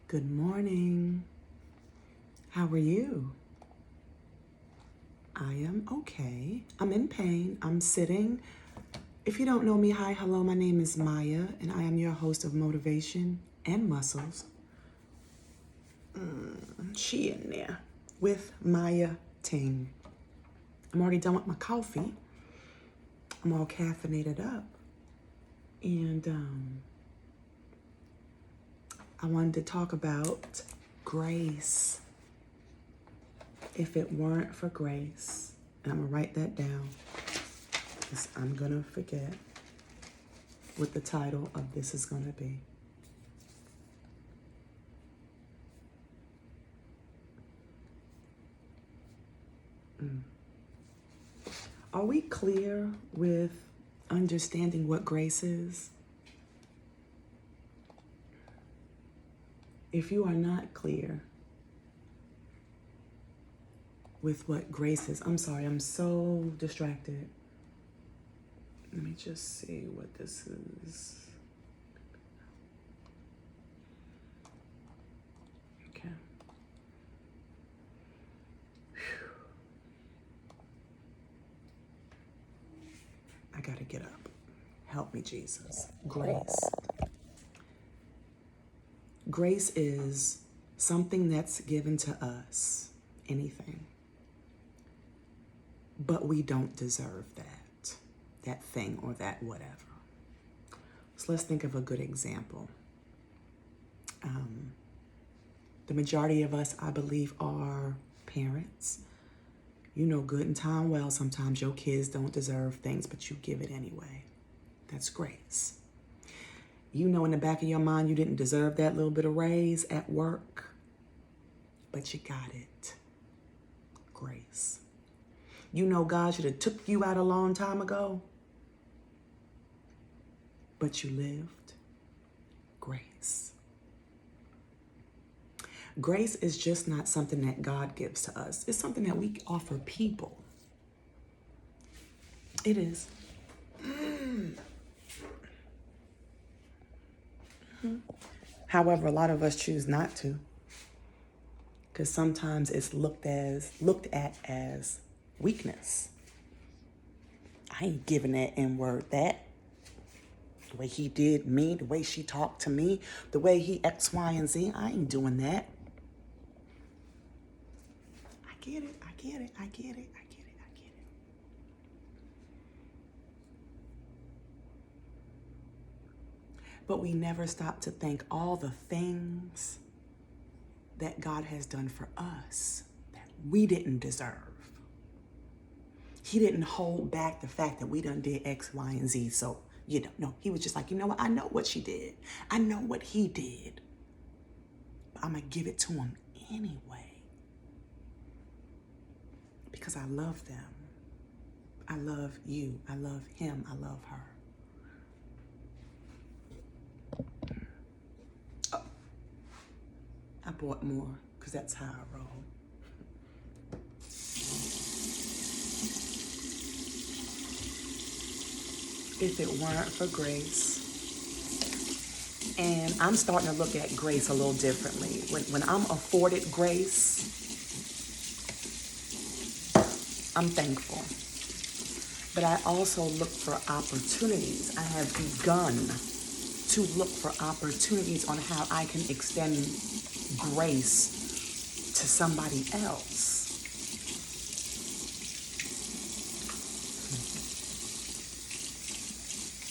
Good morning. How are you? I am okay. I'm in pain. I'm sitting. If you don't know me, hi, hello, my name is Mayya, and I am your host of Motivation and Muscles. She in there with Mayya Ting. I'm already done with my coffee. I'm all caffeinated up. And I wanted to talk about grace. If it weren't for grace, and I'm gonna write that down because I'm gonna forget what the title of this is gonna be. Are we clear with understanding what grace is? If you are not clear with what grace is, I'm sorry, I'm so distracted. Let me just see what this is. Okay. Whew. I gotta get up. Help me, Jesus. Grace. Grace is something that's given to us, anything. But we don't deserve that thing or that whatever. So let's think of a good example. The majority of us, I believe, are parents. You know good and time well, sometimes your kids don't deserve things, but you give it anyway. That's grace. You know in the back of your mind you didn't deserve that little bit of raise at work, but you got it. Grace. You know God should have took you out a long time ago, but you lived. Grace. Grace is just not something that God gives to us. It's something that we offer people. It is. However, a lot of us choose not to, because sometimes it's looked at as weakness. I ain't giving that N-word that. The way he did me, the way she talked to me, the way he X, Y, and Z, I ain't doing that. I get it. But we never stop to think all the things that God has done for us that we didn't deserve. He didn't hold back the fact that we done did X, Y, and Z. So, no, he was just like, you know what? I know what she did. I know what he did. But I'm going to give it to him anyway. Because I love them. I love you. I love him. I love her. Oh, I bought more because that's how I roll. If it weren't for grace, and I'm starting to look at grace a little differently. When I'm afforded grace, I'm thankful. But I also look for opportunities. I have begun to look for opportunities on how I can extend grace to somebody else.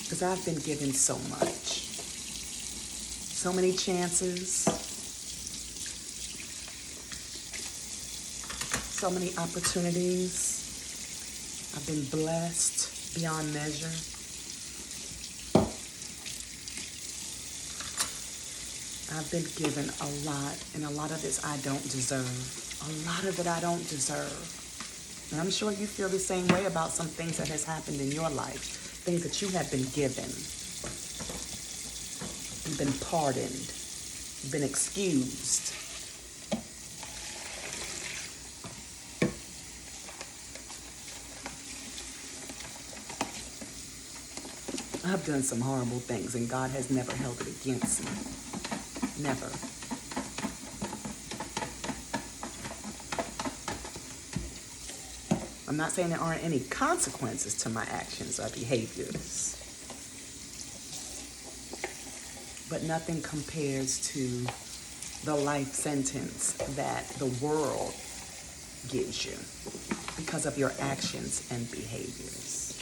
Because I've been given so much. So many chances. So many opportunities. I've been blessed beyond measure. I've been given a lot, and a lot of this I don't deserve. A lot of it I don't deserve. And I'm sure you feel the same way about some things that has happened in your life, things that you have been given. You've been pardoned. You've been excused. I've done some horrible things, and God has never held it against me. Never. I'm not saying there aren't any consequences to my actions or behaviors, but nothing compares to the life sentence that the world gives you because of your actions and behaviors.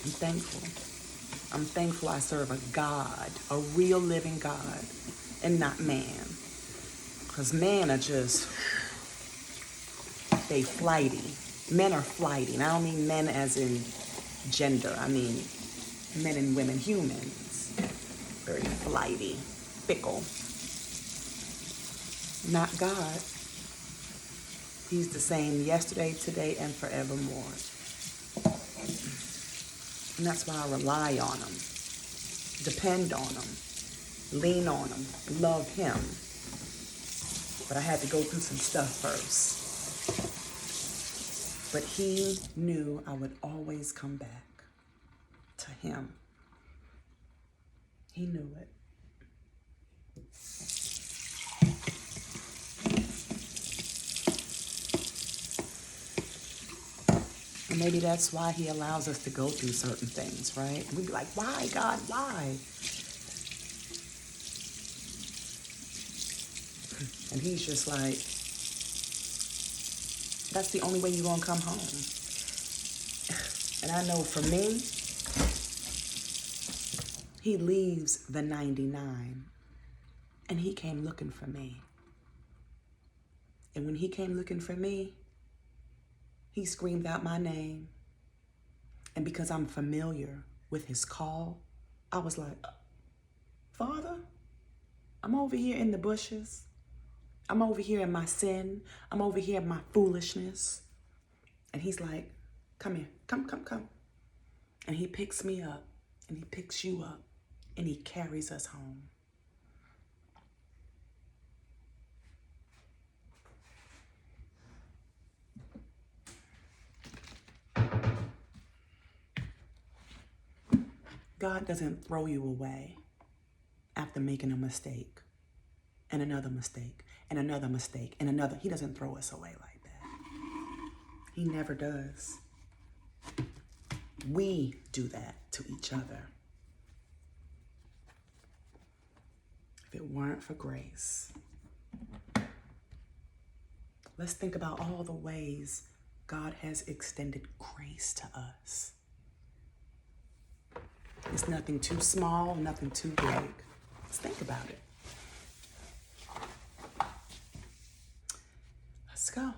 I'm thankful. I'm thankful I serve a God, a real living God, and not man. Because men are just, they flighty. Men are flighty. And I don't mean men as in gender. I mean men and women, humans. Very flighty, fickle. Not God. He's the same yesterday, today, and forevermore. And that's why I rely on him, depend on him, lean on him, love him. But I had to go through some stuff first. But he knew I would always come back to him. He knew it. And maybe that's why he allows us to go through certain things, right? And we'd be like, why, God, why? And he's just like, that's the only way you're going to come home. And I know for me, he leaves the 99 and he came looking for me. And when he came looking for me, he screamed out my name. And because I'm familiar with his call, I was like, Father, I'm over here in the bushes. I'm over here in my sin. I'm over here in my foolishness. And he's like, come here, come. And he picks me up and he picks you up and he carries us home. God doesn't throw you away after making a mistake and another mistake and another mistake and another. He doesn't throw us away like that. He never does. We do that to each other. If it weren't for grace, let's think about all the ways God has extended grace to us. It's nothing too small, nothing too big. Let's think about it. Let's go.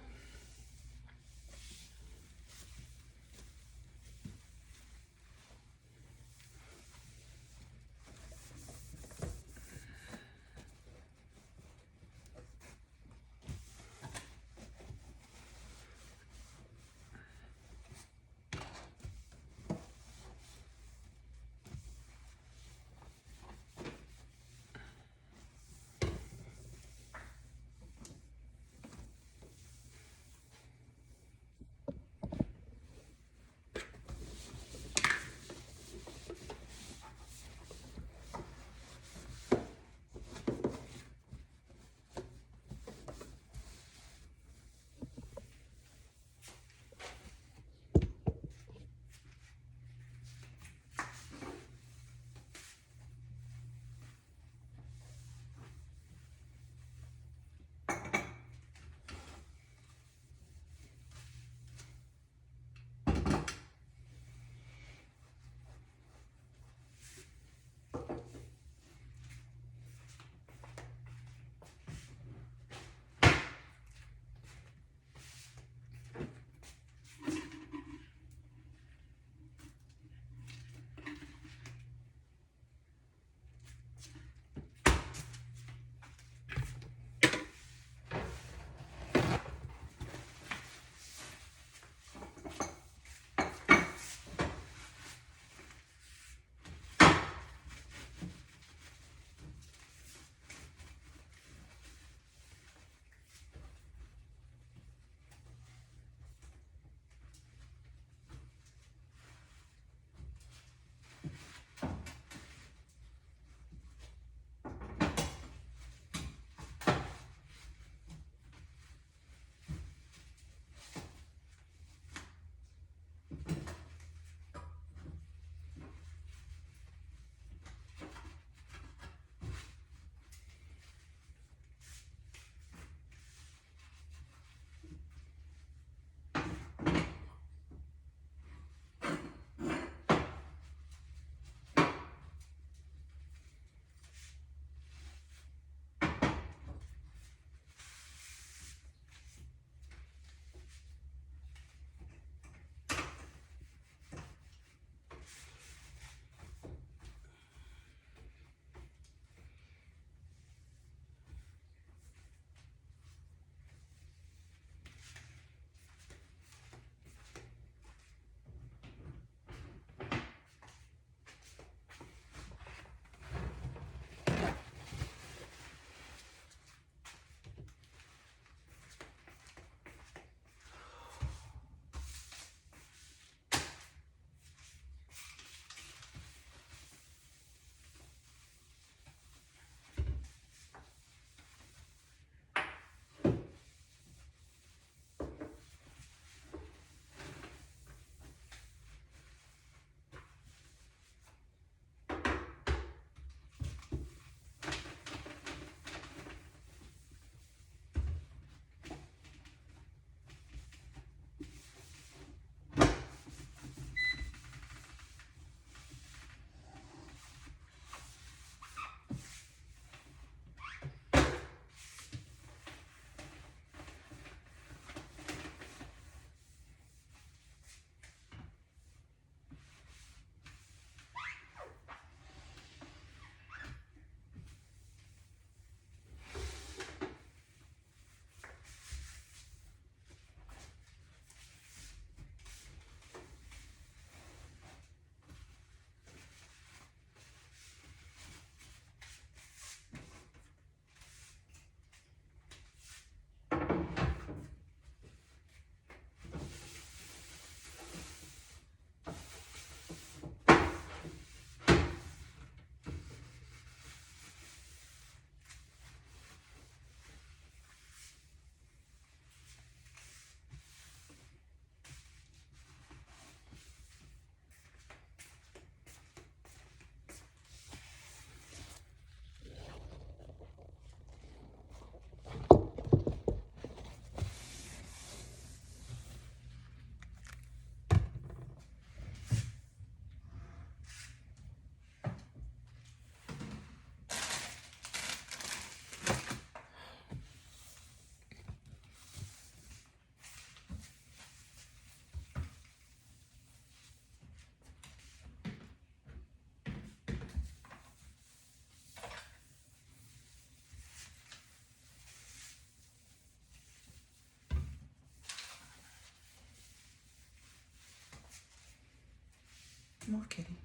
More kitty.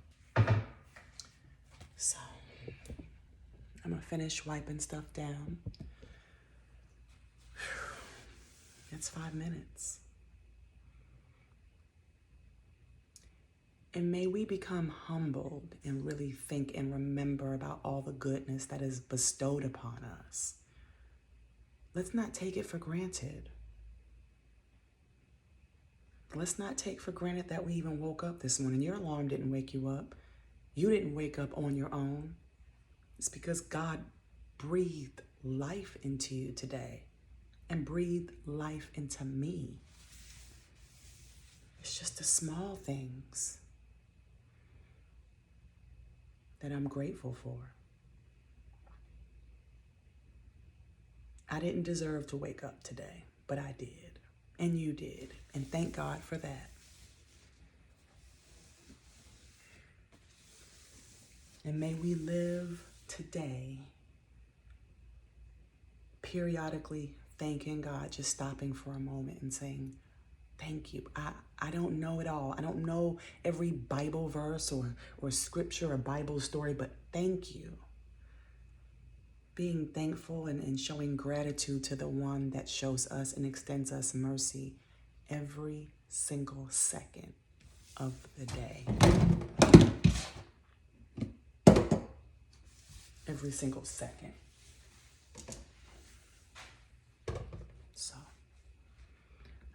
So, I'm gonna finish wiping stuff down. It's 5 minutes. And may we become humbled and really think and remember about all the goodness that is bestowed upon us. Let's not take it for granted. Let's not take for granted that we even woke up this morning. Your alarm didn't wake you up. You didn't wake up on your own. It's because God breathed life into you today and breathed life into me. It's just the small things that I'm grateful for. I didn't deserve to wake up today, but I did. And you did. And thank God for that. And may we live today periodically thanking God, just stopping for a moment and saying, thank you. I don't know it all. I don't know every Bible verse or scripture or Bible story, but thank you. Being thankful and showing gratitude to the one that shows us and extends us mercy every single second of the day. Every single second. So,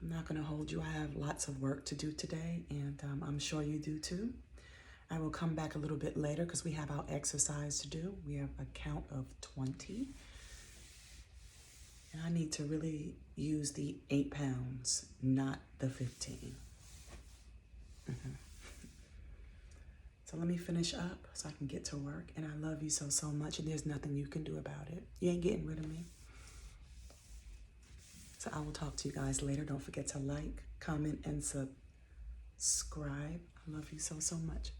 I'm not going to hold you. I have lots of work to do today, and I'm sure you do too. I will come back a little bit later because we have our exercise to do. We have a count of 20. And I need to really use the 8 pounds, not the 15. So let me finish up so I can get to work. And I love you so, so much. And there's nothing you can do about it. You ain't getting rid of me. So I will talk to you guys later. Don't forget to like, comment, and subscribe. I love you so, so much.